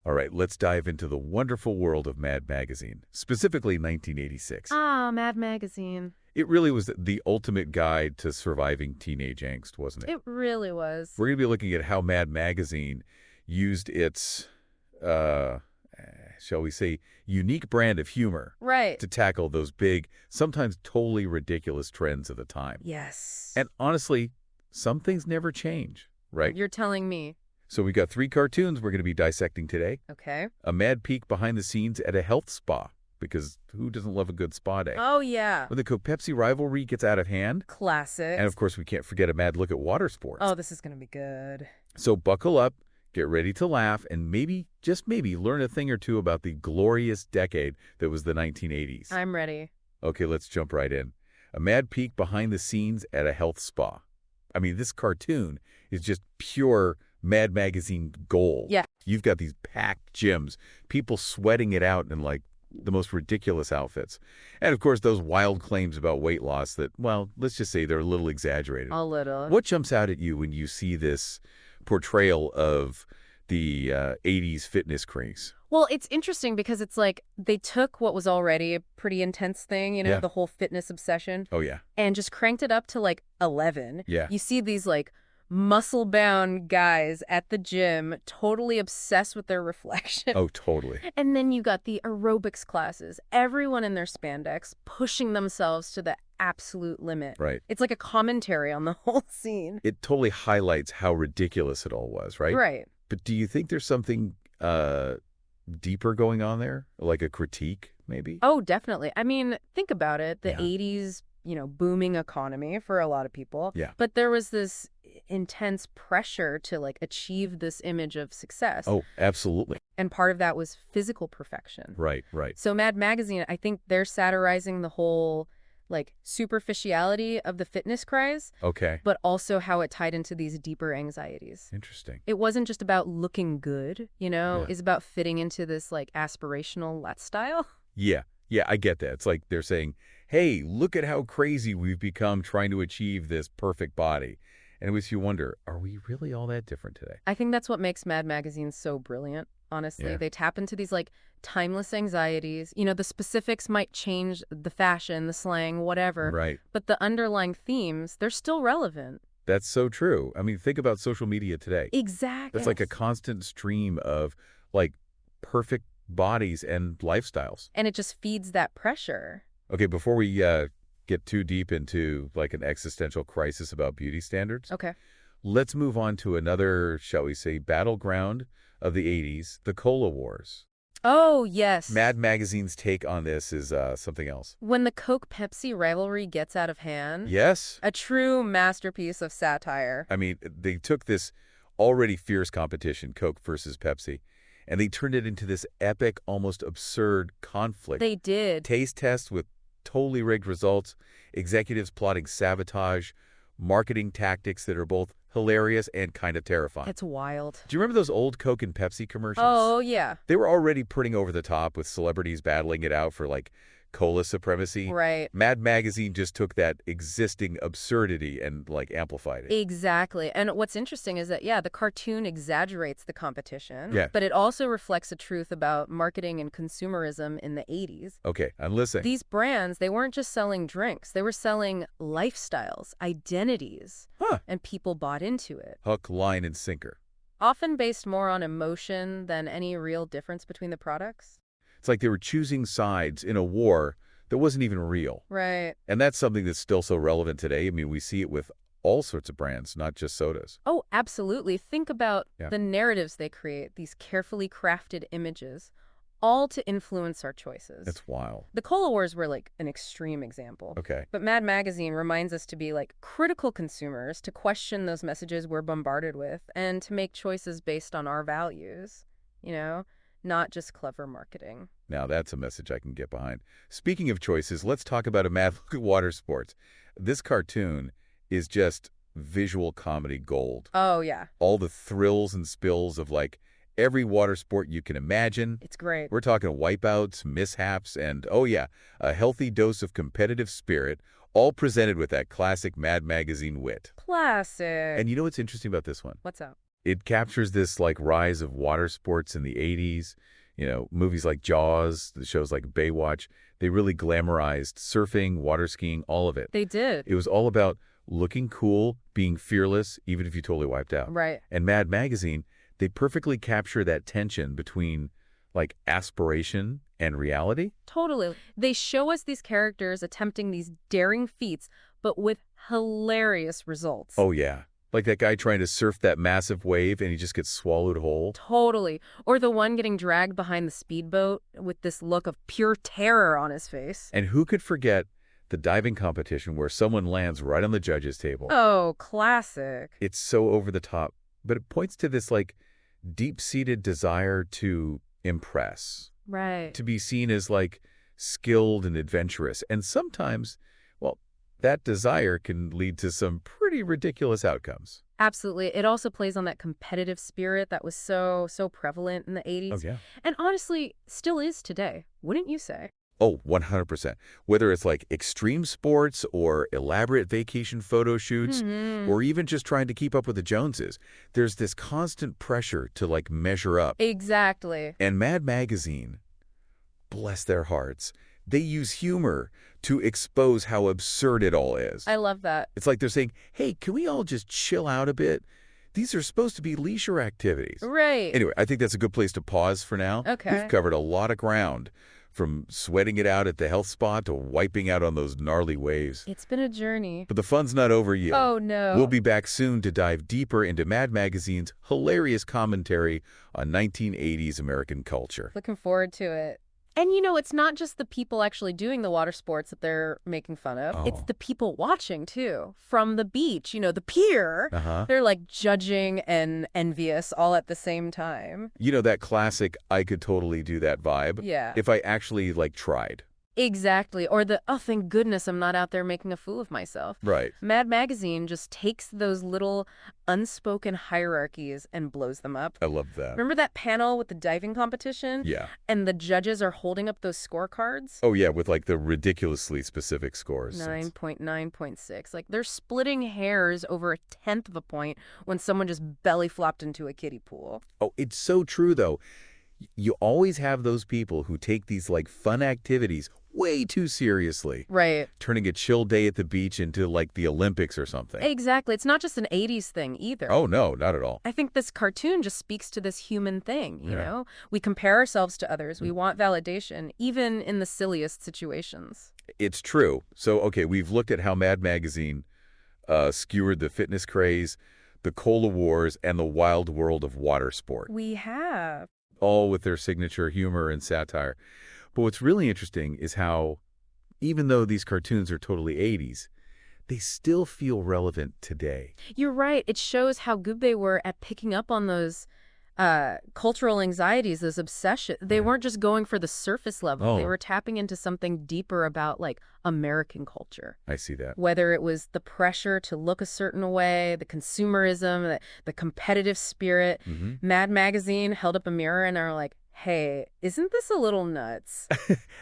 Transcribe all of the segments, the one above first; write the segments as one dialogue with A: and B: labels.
A: All right, let's dive into the wonderful world of Mad Magazine, specifically 1986.
B: Ah, Mad Magazine.
A: It really was the ultimate guide to surviving teenage angst, wasn't it?
B: It really was.
A: We're going to be looking at how Mad Magazine used its, uh, shall we say, unique brand of humor
B: Right.
A: to tackle those big, sometimes totally ridiculous trends of the time.
B: Yes.
A: And honestly, some things never change, right?
B: You're telling me.
A: So we got 3 cartoons we're going to be dissecting today.
B: Okay.
A: A mad peek behind the scenes at a health spa, because who doesn't love a good spa day?
B: Oh, yeah.
A: When the Coke-Pepsi rivalry gets out of hand.
B: Classic.
A: And of course, we can't forget a mad look at water sports.
B: Oh, this is going to be good.
A: So buckle up, get ready to laugh, and maybe, just maybe, learn a thing or two about the glorious decade that was the 1980s.
B: I'm ready.
A: Okay, let's jump right in. A mad peek behind the scenes at a health spa. I mean, this cartoon is just pure Mad Magazine gold.
B: Yeah.
A: You've got these packed gyms, people sweating it out in like the most ridiculous outfits. And of course, those wild claims about weight loss that, well, let's just say they're a little exaggerated.
B: A little.
A: What jumps out at you when you see this portrayal of the 80s fitness craze?
B: Well, it's interesting because it's like they took what was already a pretty intense thing,
A: Yeah.
B: the whole fitness obsession,
A: Oh, yeah.
B: and just cranked it up to like 11.
A: Yeah.
B: You see these like muscle-bound guys at the gym totally obsessed with their reflection.
A: Oh, totally.
B: And then you got the aerobics classes, everyone in their spandex pushing themselves to the absolute limit.
A: Right.
B: It's like a commentary on the whole scene.
A: It totally highlights how ridiculous it all was, right?
B: Right.
A: But do you think there's something deeper going on there? Like a critique, maybe?
B: Oh, definitely. I mean, think about it. The
A: Yeah.
B: 80s, booming economy for a lot of people.
A: Yeah.
B: But there was this intense pressure to like achieve this image of success.
A: Oh, absolutely.
B: And part of that was physical perfection.
A: Right, right.
B: So Mad Magazine, I think they're satirizing the whole like superficiality of the fitness craze,
A: Okay.
B: but also how it tied into these deeper anxieties.
A: Interesting.
B: It wasn't just about looking good,
A: Yeah.
B: it's about fitting into this like aspirational lifestyle.
A: Yeah. Yeah, I get that. It's like they're saying, hey, look at how crazy we've become trying to achieve this perfect body. And it makes you wonder, are we really all that different today?
B: I think that's what makes Mad Magazine so brilliant, honestly.
A: Yeah.
B: They tap into these like timeless anxieties. The specifics might change, the fashion, the slang, whatever,
A: Right.
B: but the underlying themes, they're still relevant.
A: That's so true. I mean, think about social media today.
B: Exactly.
A: That's like a constant stream of like perfect bodies and lifestyles.
B: And it just feeds that pressure.
A: Okay, before we get too deep into like an existential crisis about beauty standards,
B: Okay.
A: let's move on to another, shall we say, battleground of the 80s, the Cola Wars.
B: Oh, yes.
A: Mad Magazine's take on this is something else.
B: When the Coke-Pepsi rivalry gets out of hand,
A: Yes.
B: a true masterpiece of satire.
A: I mean, they took this already fierce competition, Coke versus Pepsi, and they turned it into this epic, almost absurd conflict.
B: They did.
A: Taste tests with totally rigged results, executives plotting sabotage, marketing tactics that are both hilarious and kind of terrifying.
B: It's wild.
A: Do you remember those old Coke and Pepsi commercials?
B: Oh, yeah.
A: They were already pretty over the top with celebrities battling it out for like cola supremacy.
B: Right.
A: Mad Magazine just took that existing absurdity and like amplified it.
B: Exactly. And what's interesting is that, the cartoon exaggerates the competition,
A: Yeah.
B: but it also reflects a truth about marketing and consumerism in the 80s.
A: Okay, I'm listening.
B: These brands, they weren't just selling drinks. They were selling lifestyles, identities,
A: Huh.
B: and people bought into it.
A: Hook, line, and sinker.
B: Often based more on emotion than any real difference between the products.
A: It's like they were choosing sides in a war that wasn't even real.
B: Right.
A: And that's something that's still so relevant today. I mean, we see it with all sorts of brands, not just sodas.
B: Oh, absolutely. Think about
A: Yeah.
B: the narratives they create, these carefully crafted images, all to influence our choices.
A: It's wild.
B: The Cola Wars were like an extreme example.
A: Okay.
B: But Mad Magazine reminds us to be like critical consumers, to question those messages we're bombarded with, and to make choices based on our values, not just clever marketing.
A: Now that's a message I can get behind. Speaking of choices, let's talk about a mad look at water sports. This cartoon is just visual comedy gold.
B: Oh, yeah.
A: All the thrills and spills of like every water sport you can imagine.
B: It's great.
A: We're talking wipeouts, mishaps, and oh yeah, a healthy dose of competitive spirit, all presented with that classic Mad Magazine wit.
B: Classic.
A: And you know what's interesting about this one?
B: What's up?
A: It captures this like rise of water sports in the 80s. Movies like Jaws, the shows like Baywatch, they really glamorized surfing, water skiing, all of it.
B: They did.
A: It was all about looking cool, being fearless, even if you totally wiped out.
B: Right.
A: And Mad Magazine, they perfectly capture that tension between like aspiration and reality.
B: Totally. They show us these characters attempting these daring feats, but with hilarious results.
A: Oh, yeah. Like that guy trying to surf that massive wave and he just gets swallowed whole.
B: Totally. Or the one getting dragged behind the speedboat with this look of pure terror on his face.
A: And who could forget the diving competition where someone lands right on the judge's table?
B: Oh, classic.
A: It's so over the top, but it points to this like deep-seated desire to impress,
B: Right.
A: to be seen as like skilled and adventurous. And sometimes, well, that desire can lead to some pretty ridiculous outcomes.
B: Absolutely. It also plays on that competitive spirit that was so prevalent in the
A: Oh,
B: 80s.
A: yeah.
B: And honestly, still is today, wouldn't you say?
A: Oh, 100%. Whether it's like extreme sports or elaborate vacation photo shoots or even just trying to keep up with the Joneses, there's this constant pressure to like measure up.
B: Exactly.
A: And Mad Magazine, bless their hearts, they use humor to expose how absurd it all is.
B: I love that.
A: It's like they're saying, hey, can we all just chill out a bit? These are supposed to be leisure activities.
B: Right.
A: Anyway, I think that's a good place to pause for now.
B: Okay.
A: We've covered a lot of ground, from sweating it out at the health spa to wiping out on those gnarly waves.
B: It's been a journey.
A: But the fun's not over yet.
B: Oh, no.
A: We'll be back soon to dive deeper into Mad Magazine's hilarious commentary on 1980s American culture.
B: Looking forward to it. And it's not just the people actually doing the water sports that they're making fun of. It's
A: Oh.
B: the people watching, too. From the beach, the pier.
A: Uh-huh.
B: They're like judging and envious all at the same time.
A: That classic, I could totally do that vibe.
B: Yeah.
A: If I actually, tried.
B: Exactly. Or the, oh, thank goodness I'm not out there making a fool of myself.
A: Right.
B: Mad Magazine just takes those little unspoken hierarchies and blows them up.
A: I love that.
B: Remember that panel with the diving competition?
A: Yeah.
B: And the judges are holding up those scorecards?
A: Oh, yeah, with, the ridiculously specific scores.
B: 9.9.6. Like, they're splitting hairs over a tenth of a point when someone just belly flopped into a kiddie pool.
A: Oh, it's so true, though. You always have those people who take these, fun activities way too seriously,
B: Right.
A: turning a chill day at the beach into, the Olympics or something.
B: Exactly. It's not just an 80s thing either.
A: Oh, no, not at all.
B: I think this cartoon just speaks to this human thing, you
A: Yeah.
B: know? We compare ourselves to others. We want validation, even in the silliest situations.
A: It's true. So, okay, we've looked at how Mad Magazine skewered the fitness craze, the cola wars, and the wild world of water sport,
B: We have.
A: all with their signature humor and satire. But what's really interesting is how, even though these cartoons are totally 80s, they still feel relevant today.
B: You're right. It shows how good they were at picking up on those cultural anxieties, those obsessions. They
A: Yeah.
B: weren't just going for the surface level. They
A: Oh.
B: were tapping into something deeper about, American culture.
A: I see that.
B: Whether it was the pressure to look a certain way, the consumerism, the competitive spirit.
A: Hmm.
B: Mad Magazine held up a mirror and are like, hey, isn't this a little nuts?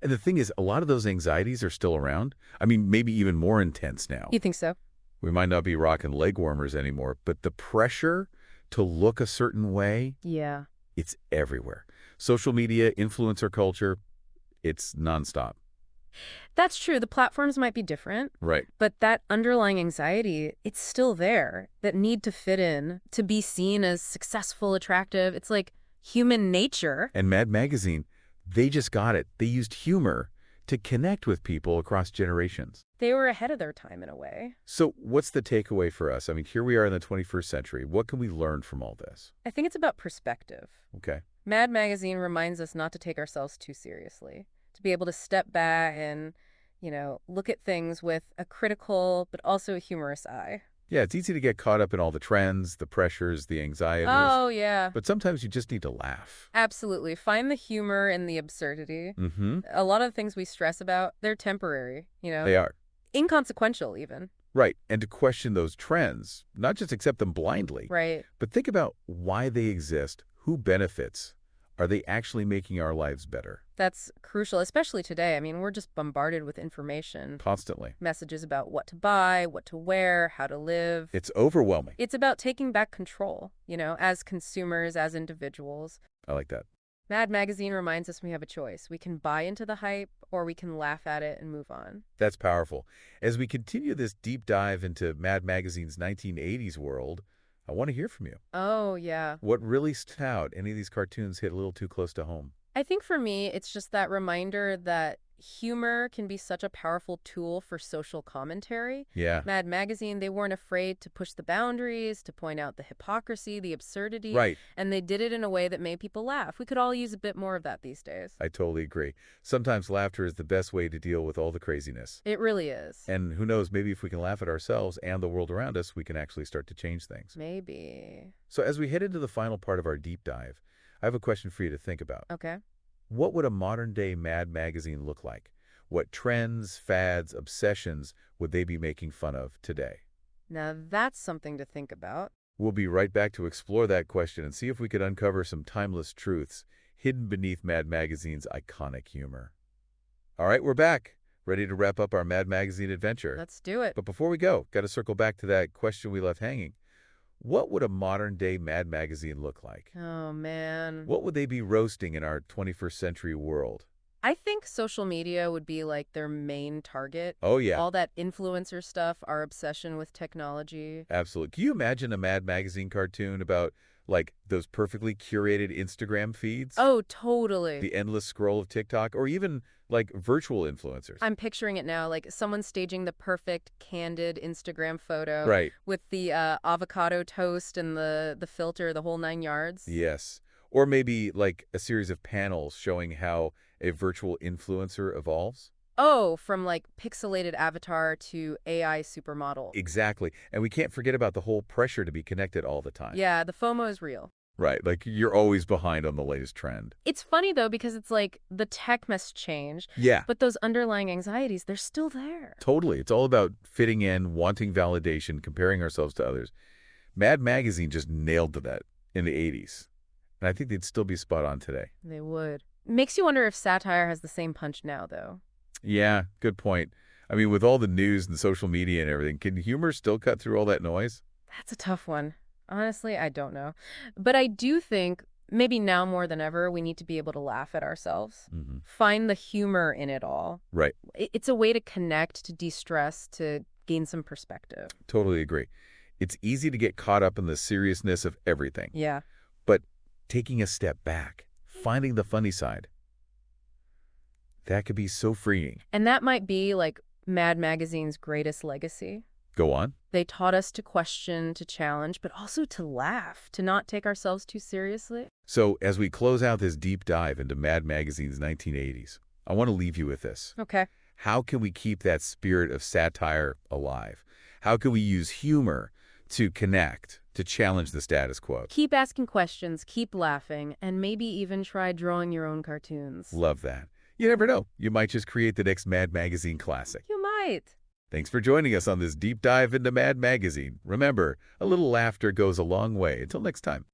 A: And the thing is, a lot of those anxieties are still around. I mean, maybe even more intense now.
B: You think so?
A: We might not be rocking leg warmers anymore, but the pressure to look a certain way,
B: Yeah.
A: it's everywhere. Social media, influencer culture, it's nonstop.
B: That's true. The platforms might be different,
A: Right.
B: but that underlying anxiety, it's still there. That need to fit in, to be seen as successful, attractive. It's like human nature.
A: And Mad Magazine, they just got it. They used humor to connect with people across generations.
B: They were ahead of their time in a way.
A: So what's the takeaway for us? I mean, here we are in the 21st century. What can we learn from all this?
B: I think it's about perspective.
A: Okay.
B: Mad Magazine reminds us not to take ourselves too seriously, to be able to step back and, look at things with a critical but also a humorous eye.
A: Yeah, it's easy to get caught up in all the trends, the pressures, the anxieties.
B: Oh, yeah.
A: But sometimes you just need to laugh.
B: Absolutely. Find the humor in the absurdity.
A: Mm-hmm.
B: A lot of the things we stress about, they're temporary,
A: They are.
B: inconsequential even.
A: Right. And to question those trends, not just accept them blindly,
B: Right.
A: but think about why they exist, who benefits, Are they actually making our lives better?
B: That's crucial, especially today. I mean, we're just bombarded with information,
A: Constantly.
B: messages about what to buy, what to wear, how to live.
A: It's overwhelming.
B: It's about taking back control, as consumers, as individuals.
A: I like that.
B: Mad Magazine reminds us we have a choice. We can buy into the hype, or we can laugh at it and move on.
A: That's powerful. As we continue this deep dive into Mad Magazine's 1980s world, I want to hear from you.
B: Oh, yeah.
A: What really stood out? Any of these cartoons hit a little too close to home?
B: I think for me, it's just that reminder that humor can be such a powerful tool for social commentary.
A: Yeah.
B: Mad Magazine, they weren't afraid to push the boundaries, to point out the hypocrisy, the absurdity,
A: Right.
B: and they did it in a way that made people laugh. We could all use a bit more of that these days.
A: I totally agree. Sometimes laughter is the best way to deal with all the craziness.
B: It really is.
A: And who knows, maybe if we can laugh at ourselves and the world around us, we can actually start to change things.
B: Maybe.
A: So as we head into the final part of our deep dive, I have a question for you to think about.
B: Okay.
A: What would a modern-day Mad Magazine look like? What trends, fads, obsessions would they be making fun of today?
B: Now that's something to think about.
A: We'll be right back to explore that question and see if we could uncover some timeless truths hidden beneath Mad Magazine's iconic humor. All right, we're back, ready to wrap up our Mad Magazine adventure.
B: Let's do it.
A: But before we go, got to circle back to that question we left hanging. What would a modern-day Mad Magazine look like?
B: Oh, man.
A: What would they be roasting in our 21st century world?
B: I think social media would be like their main target.
A: Oh, yeah.
B: All that influencer stuff, our obsession with technology.
A: Absolutely. Can you imagine a Mad Magazine cartoon about, like, those perfectly curated Instagram feeds?
B: Oh, totally.
A: The endless scroll of TikTok, or even, like, virtual influencers?
B: I'm picturing it now, like someone staging the perfect, candid Instagram photo.
A: Right.
B: With the avocado toast and the filter, the whole 9 yards.
A: Yes. Or maybe, like, a series of panels showing how a virtual influencer evolves?
B: Oh, from like pixelated avatar to AI supermodel.
A: Exactly. And we can't forget about the whole pressure to be connected all the time.
B: Yeah, the FOMO is real.
A: Right. Like, you're always behind on the latest trend.
B: It's funny, though, because it's like the tech must change,
A: Yeah.
B: but those underlying anxieties, they're still there.
A: Totally. It's all about fitting in, wanting validation, comparing ourselves to others. Mad Magazine just nailed to that in the 80s. And I think they'd still be spot on today.
B: They would. Makes you wonder if satire has the same punch now, though.
A: Yeah, good point. I mean, with all the news and social media and everything, can humor still cut through all that noise?
B: That's a tough one. Honestly, I don't know. But I do think maybe now more than ever, we need to be able to laugh at ourselves.
A: Mm-hmm.
B: Find the humor in it all.
A: Right.
B: It's a way to connect, to de-stress, to gain some perspective.
A: Totally agree. It's easy to get caught up in the seriousness of everything.
B: Yeah.
A: But taking a step back, finding the funny side, that could be so freeing.
B: And that might be like Mad Magazine's greatest legacy.
A: Go on.
B: They taught us to question, to challenge, but also to laugh, to not take ourselves too seriously.
A: So as we close out this deep dive into Mad Magazine's 1980s, I want to leave you with this.
B: Okay.
A: How can we keep that spirit of satire alive? How can we use humor to connect, to challenge the status quo?
B: Keep asking questions, keep laughing, and maybe even try drawing your own cartoons.
A: Love that. You never know. You might just create the next Mad Magazine classic.
B: You might.
A: Thanks for joining us on this deep dive into Mad Magazine. Remember, a little laughter goes a long way. Until next time.